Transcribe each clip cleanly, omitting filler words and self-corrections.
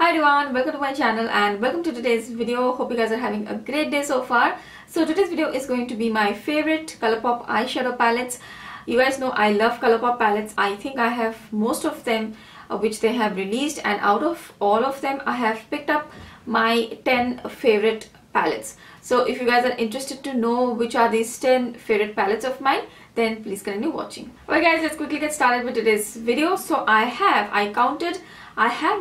Hi everyone, welcome to my channel and welcome to today's video. Hope you guys are having a great day so far. So today's video is going to be my favorite Colourpop eyeshadow palettes. You guys know I love Colourpop palettes. I think I have most of them which they have released, and out of all of them I have picked up my 10 favorite palettes. So if you guys are interested to know which are these 10 favorite palettes of mine, then please continue watching. Alright guys, let's quickly get started with today's video. So I have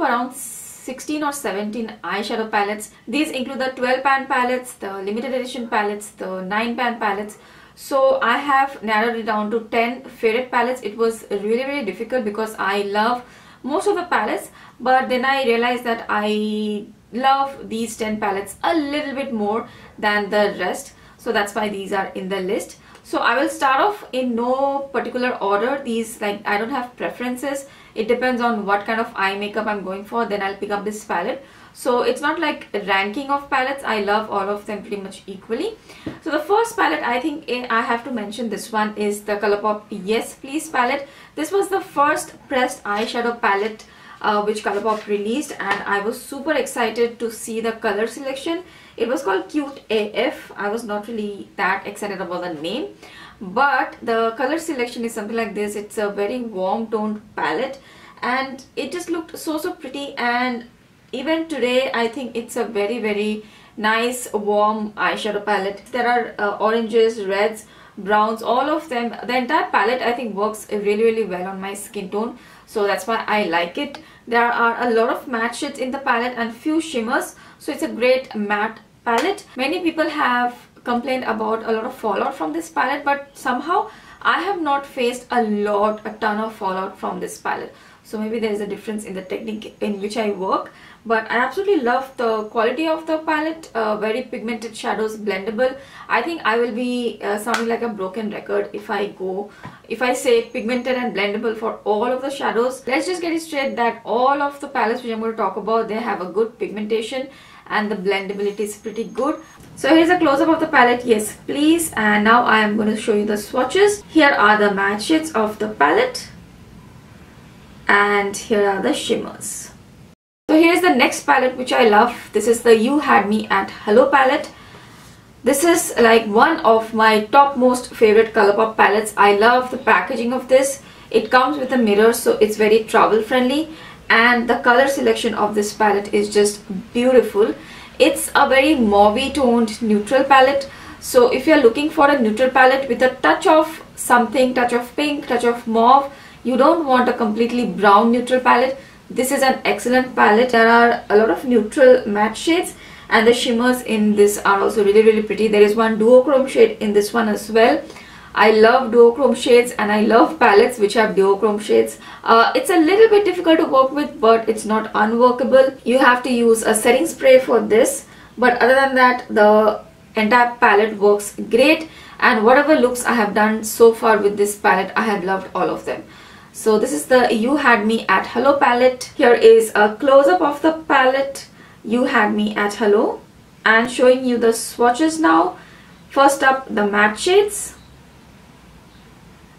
around 16 or 17 eyeshadow palettes. These include the 12 pan palettes, the limited edition palettes, the 9 pan palettes. So I have narrowed it down to 10 favorite palettes. It was really difficult because I love most of the palettes, but then I realized that I love these 10 palettes a little bit more than the rest. So that's why these are in the list. So I will start off in no particular order. These, like, I don't have preferences. It depends on what kind of eye makeup I'm going for, then I'll pick up this palette. So it's not like a ranking of palettes. I love all of them pretty much equally. So the first palette, I think I have to mention this one, is the Colourpop Yes Please palette. This was the first pressed eyeshadow palette which Colourpop released, and I was super excited to see the color selection. It was called Cute AF. I was not really that excited about the name, but the color selection is something like this. It's a very warm toned palette and it just looked so pretty, and even today I think it's a very nice warm eyeshadow palette. There are oranges, reds, browns, all of them. The entire palette I think works really well on my skin tone, so that's why I like it. There are a lot of matte shades in the palette and few shimmers, so it's a great matte palette. Many people have complained about a lot of fallout from this palette, but somehow I have not faced a ton of fallout from this palette. So maybe there is a difference in the technique in which I work, but I absolutely love the quality of the palette. Very pigmented shadows, blendable. I think I will be sounding like a broken record if I say pigmented and blendable for all of the shadows. Let's just get it straight that all of the palettes which I'm going to talk about, they have a good pigmentation and the blendability is pretty good. So here's a close-up of the palette, Yes Please, and now I am going to show you the swatches. Here are the matte shades of the palette and here are the shimmers. So here's the next palette which I love. This is the You Had Me at Hello palette. This is like one of my top most favorite Colourpop palettes. I love the packaging of this. It comes with a mirror, so it's very travel friendly, and the color selection of this palette is just beautiful. It's a very mauve toned neutral palette. So if you're looking for a neutral palette with a touch of something, touch of pink, touch of mauve, you don't want a completely brown neutral palette, this is an excellent palette. There are a lot of neutral matte shades, and the shimmers in this are also really pretty. There is one duochrome shade in this one as well. I love duochrome shades and I love palettes which have duochrome shades. It's a little bit difficult to work with, but it's not unworkable. You have to use a setting spray for this, but other than that the entire palette works great, and whatever looks I have done so far with this palette, I have loved all of them. So this is the You Had Me at Hello palette. Here is a close-up of the palette, You Had Me at Hello, and showing you the swatches now. First up, the matte shades,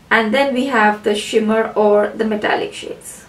and then we have the shimmer or the metallic shades.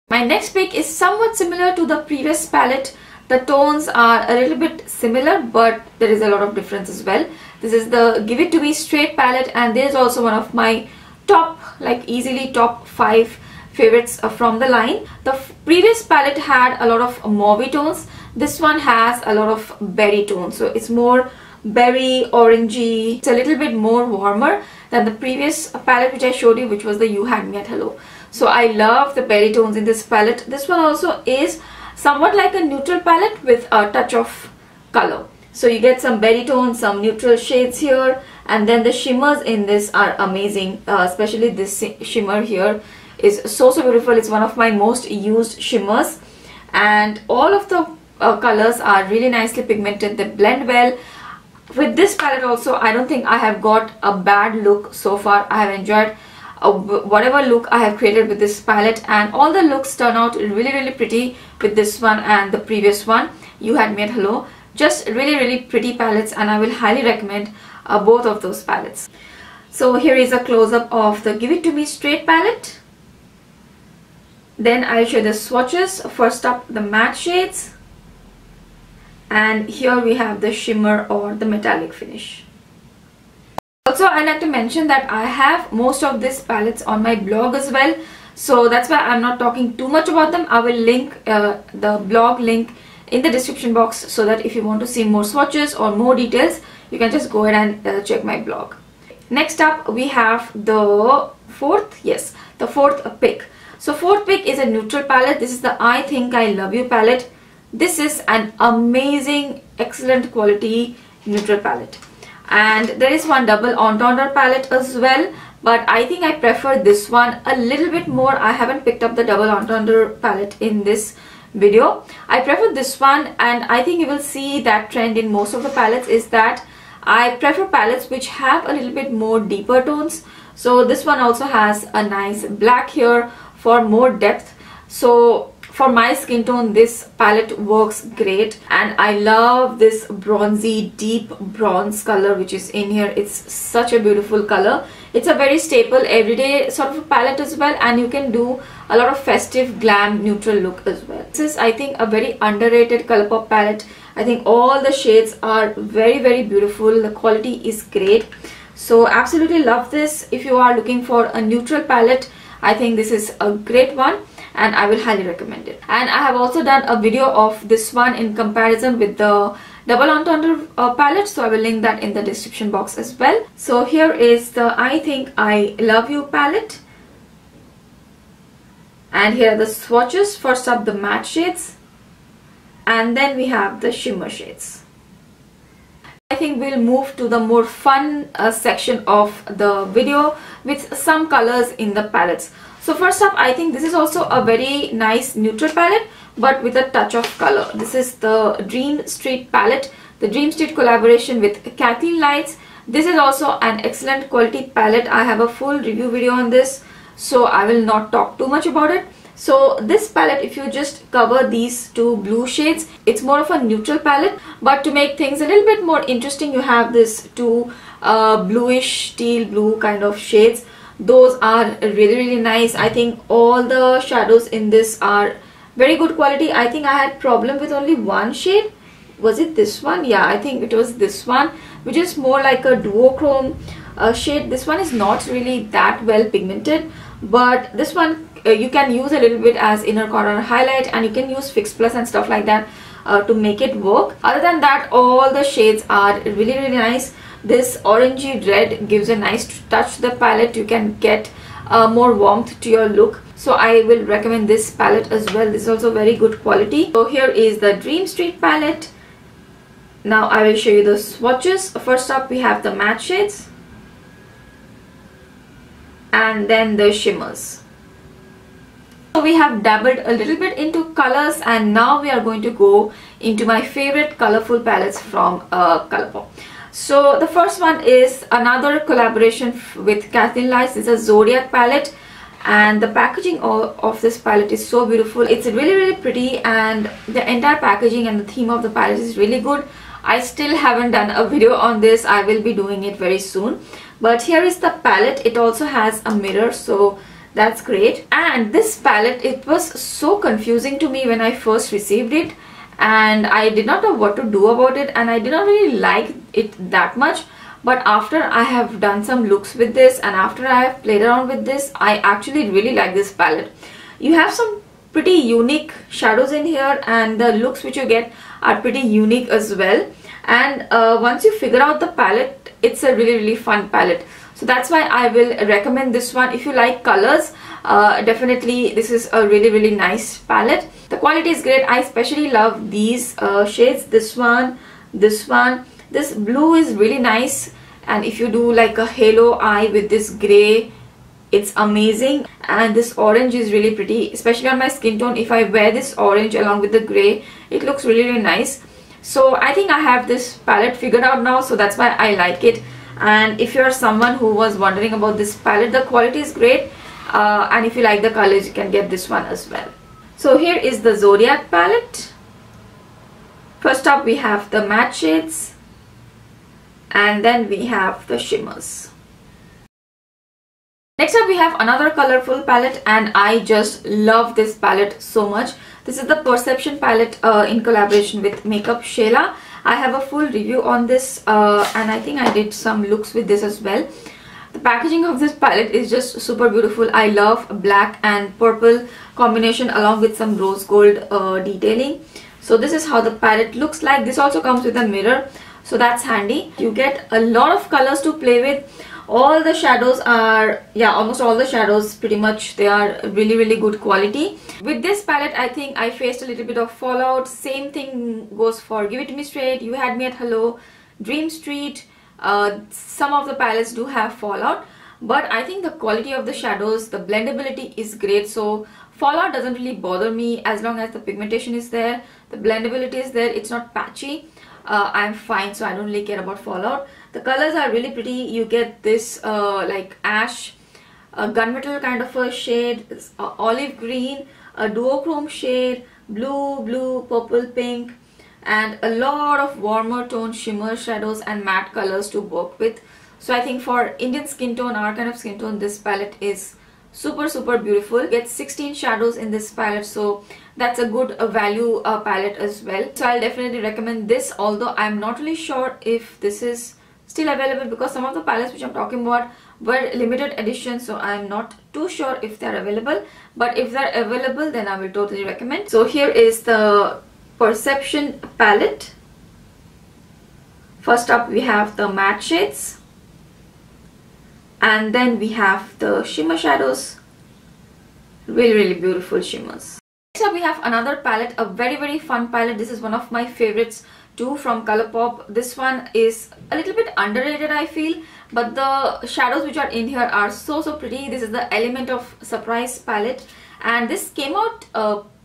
My next pick is somewhat similar to the previous palette. The tones are a little bit similar, but there is a lot of difference as well. This is the Give It To Me Straight palette, and this is also one of my top, like easily top 5 favorites from the line. The previous palette had a lot of mauve tones. This one has a lot of berry tones, so it's more berry, orangey. It's a little bit more warmer than the previous palette which I showed you, which was the You Had Me at Hello. So I love the berry tones in this palette. This one also is somewhat like a neutral palette with a touch of color. So you get some berry tones, some neutral shades here, and then the shimmers in this are amazing. Especially this shimmer here is so beautiful. It's one of my most used shimmers, and all of the colors are really nicely pigmented. They blend well. With this palette also, I don't think I have got a bad look so far. I have enjoyed whatever look I have created with this palette, and all the looks turn out really pretty with this one and the previous one, You Had Me at Hello. Just really pretty palettes, and I will highly recommend both of those palettes. So here is a close-up of the Give It To Me Straight palette. Then I'll show the swatches. First up, the matte shades, and here we have the shimmer or the metallic finish. Also, I like to mention that I have most of these palettes on my blog as well, so that's why I'm not talking too much about them. I will link the blog link in the description box, so that if you want to see more swatches or more details, you can just go ahead and check my blog. Next up, we have the fourth pick. So fourth pick is a neutral palette. This is the I Think I Love You palette. This is an amazing, excellent quality neutral palette. And there is one double entendre palette as well, but I think I prefer this one a little bit more. I haven't picked up the double entendre palette in this video. I prefer this one, and I think you will see that trend in most of the palettes is that I prefer palettes which have a little bit more deeper tones. So this one also has a nice black here for more depth. So for my skin tone, this palette works great, and I love this bronzy deep bronze color which is in here. It's such a beautiful color. It's a very staple everyday sort of a palette as well, and you can do a lot of festive glam neutral look as well. This is, I think, a very underrated Colourpop palette. I think all the shades are very, very beautiful. The quality is great. So absolutely love this. If you are looking for a neutral palette, I think this is a great one, and I will highly recommend it. And I have also done a video of this one in comparison with the double entendre palette, so I will link that in the description box as well. So here is the I Think I Love You palette, and here are the swatches. First up, the matte shades, and then we have the shimmer shades. I think we'll move to the more fun section of the video with some colors in the palettes. So first up, I think this is also a very nice neutral palette, but with a touch of color. This is the Dream Street palette, the Dream Street collaboration with Kathleen Lights. This is also an excellent quality palette. I have a full review video on this, so I will not talk too much about it. So this palette, if you just cover these two blue shades, it's more of a neutral palette, but to make things a little bit more interesting, you have this two bluish teal blue kind of shades. Those are really nice. I think all the shadows in this are very good quality. I think I had problem with only one shade. Was it this one? Yeah, I think it was this one, which is more like a duochrome shade. This one is not really that well pigmented, but this one you can use a little bit as inner corner highlight, and you can use Fix Plus and stuff like that to make it work. Other than that, all the shades are really nice. This orangey red gives a nice touch to the palette. You can get more warmth to your look, so I will recommend this palette as well. This is also very good quality. So here is the Dream Street palette. Now I will show you the swatches. First up, we have the matte shades, and then the shimmers. So we have dabbled a little bit into colors, and now we are going to go into my favorite colorful palettes from Colourpop. So the first one is another collaboration with Kathleen Lights. This is a Zodiac palette, and the packaging of this palette is so beautiful. It's really pretty, and the entire packaging and the theme of the palette is really good. I still haven't done a video on this. I will be doing it very soon. But here is the palette. It also has a mirror, so that's great. And this palette, it was so confusing to me when I first received it, and I did not know what to do about it, and I did not really like it that much. But after I have done some looks with this, and after I have played around with this, I actually really like this palette. You have some pretty unique shadows in here, and the looks which you get are pretty unique as well. And once you figure out the palette, it's a really fun palette. So that's why I will recommend this one. If you like colors, definitely this is a really nice palette. The quality is great. I especially love these shades. This one. This blue is really nice, and if you do like a halo eye with this gray, it's amazing. And this orange is really pretty, especially on my skin tone. If I wear this orange along with the gray, it looks really nice. So I think I have this palette figured out now, so that's why I like it. And if you're someone who was wondering about this palette, the quality is great, and if you like the colors, you can get this one as well. So here is the Zodiac palette. First up, we have the matte shades, and then we have the shimmers. Next up we have another colorful palette, and I just love this palette so much. This is the Perception palette in collaboration with Makeup Shayla. I have a full review on this and I think I did some looks with this as well. The packaging of this palette is just super beautiful. I love black and purple combination along with some rose gold detailing. So this is how the palette looks like. This also comes with a mirror, so that's handy. You get a lot of colors to play with. All the shadows are, almost all the shadows pretty much, they are really good quality. With this palette, I think I faced a little bit of fallout. Same thing goes for Give It To Me Straight, You Had Me At Hello, Dream Street. Some of the palettes do have fallout, but I think the quality of the shadows, the blendability is great. So fallout doesn't really bother me as long as the pigmentation is there, the blendability is there, it's not patchy. I'm fine, so I don't really care about fallout. The colors are really pretty. You get this like ash, gunmetal kind of a shade, olive green, a duochrome shade, blue, purple, pink, and a lot of warmer tone shimmer shadows and matte colors to work with. So I think for Indian skin tone, our kind of skin tone, this palette is super beautiful. You get 16 shadows in this palette, so that's a good value palette as well. So I'll definitely recommend this, although I'm not really sure if this is still available because some of the palettes which I'm talking about were limited edition, so I'm not too sure if they're available, but if they're available then I will totally recommend. So here is the Perception palette. First up we have the matte shades, and then we have the shimmer shadows, really beautiful shimmers. Next up we have another palette, a very fun palette. This is one of my favorites too from Colourpop. This one is a little bit underrated I feel, but the shadows which are in here are so pretty. This is the Element of Surprise palette, and this came out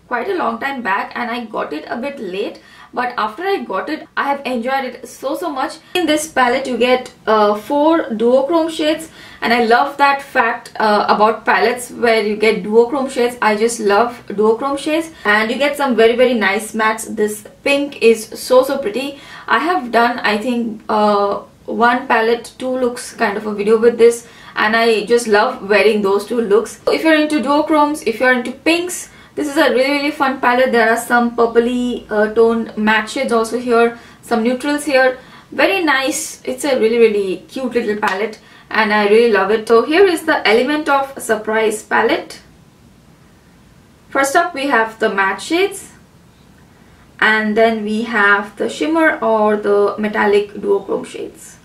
quite a long time back and I got it a bit late, but after I got it I have enjoyed it so much. In this palette you get 4 duochrome shades, and I love that fact about palettes where you get duochrome shades. I just love duochrome shades, and you get some very nice mattes. This pink is so pretty. I have done I think one palette 2 looks kind of a video with this, and I just love wearing those 2 looks. If you're into duochromes, if you're into pinks, this is a really fun palette. There are some purpley toned matte shades also here, some neutrals here. Very nice. It's a really cute little palette and I really love it. So here is the Element of Surprise palette. First up we have the matte shades, and then we have the shimmer or the metallic duochrome shades.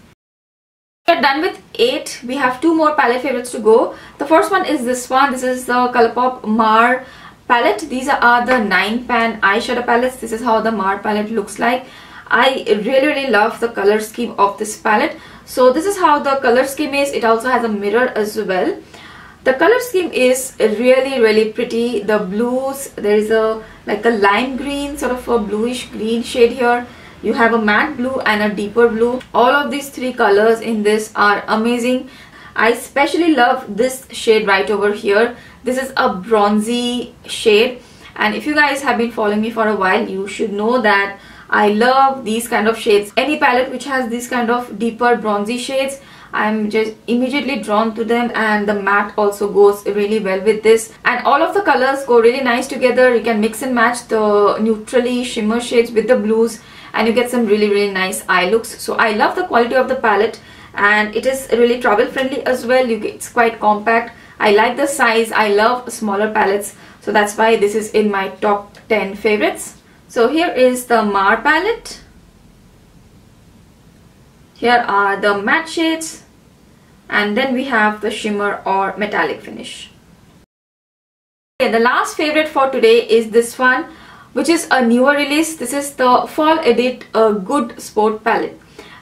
We're done with 8. We have 2 more palette favorites to go. The first one is this one. This is the Colourpop Mar palette. These are the 9-pan eyeshadow palettes. This is how the Mar palette looks like. I really love the color scheme of this palette. So this is how the color scheme is. It also has a mirror as well. The color scheme is really pretty. The blues, there is a like a lime green, sort of a bluish green shade here. You have a matte blue and a deeper blue. All of these 3 colors in this are amazing. I especially love this shade right over here. This is a bronzy shade, and if you guys have been following me for a while, you should know that I love these kind of shades. Any palette which has these kind of deeper bronzy shades, I'm just immediately drawn to them, and the matte also goes really well with this, and all of the colors go really nice together. You can mix and match the neutrally shimmer shades with the blues and you get some really nice eye looks. So I love the quality of the palette, and it is really travel friendly as well. It's quite compact. I like the size. I love smaller palettes, so that's why this is in my top 10 favorites. So here is the Mar palette. Here are the matte shades, and then we have the shimmer or metallic finish. Okay, the last favorite for today is this one, which is a newer release. This is the Fall Edit Good Sport palette,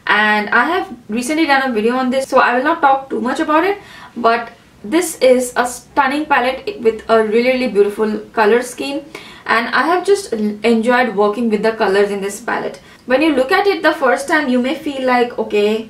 and I have recently done a video on this, so I will not talk too much about it, but this is a stunning palette with a really beautiful color scheme, and I have just enjoyed working with the colors in this palette. When you look at it the first time, you may feel like, okay,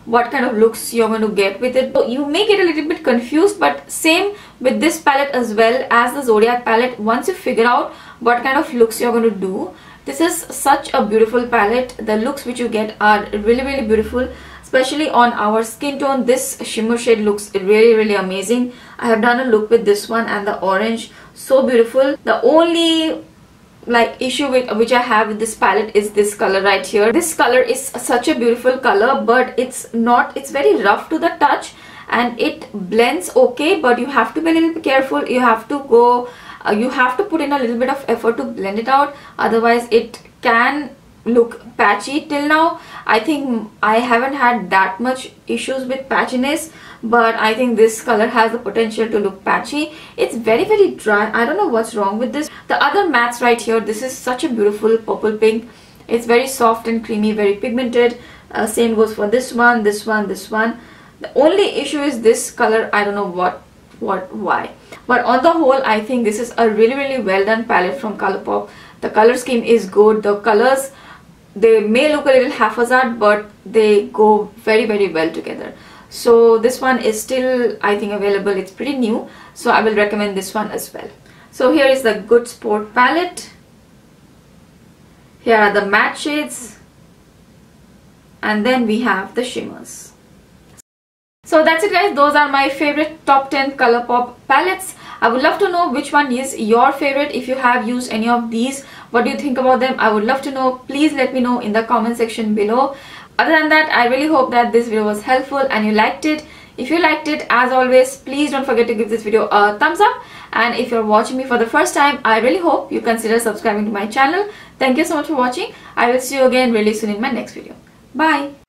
what kind of looks you're going to get with it. So you may get a little bit confused, but same with this palette as well as the Zodiac palette. Once you figure out what kind of looks you're going to do, This is such a beautiful palette. The looks which you get are really beautiful, especially on our skin tone. This shimmer shade looks really amazing. I have done a look with this one and the orange, so beautiful. The only issue which I have with this palette is this color right here. This color is such a beautiful color, but it's very rough to the touch and it blends okay, but you have to be a little bit careful. You have to go you have to put in a little bit of effort to blend it out, otherwise it can look patchy. Till now I think I haven't had that much issues with patchiness, but I think this color has the potential to look patchy. It's very dry. I don't know what's wrong with this. The other mattes right here, this is such a beautiful purple pink. It's very soft and creamy, very pigmented. Same goes for this one. The only issue is this color. I don't know why, but on the whole I think this is a really well done palette from Colourpop. The color scheme is good. The colors, they may look a little haphazard, but they go very well together. So this one is still, I think, available. It's pretty new, so I will recommend this one as well. So here is the Good Sport palette. Here are the matte shades, and then we have the shimmers. So that's it, guys. Those are my favorite top 10 Colourpop palettes. I would love to know which one is your favorite. If you have used any of these, what do you think about them? I would love to know. Please let me know in the comment section below. Other than that, I really hope that this video was helpful and you liked it. If you liked it, as always, please don't forget to give this video a thumbs up. And if you're watching me for the first time, I really hope you consider subscribing to my channel. Thank you so much for watching. I will see you again really soon in my next video. Bye.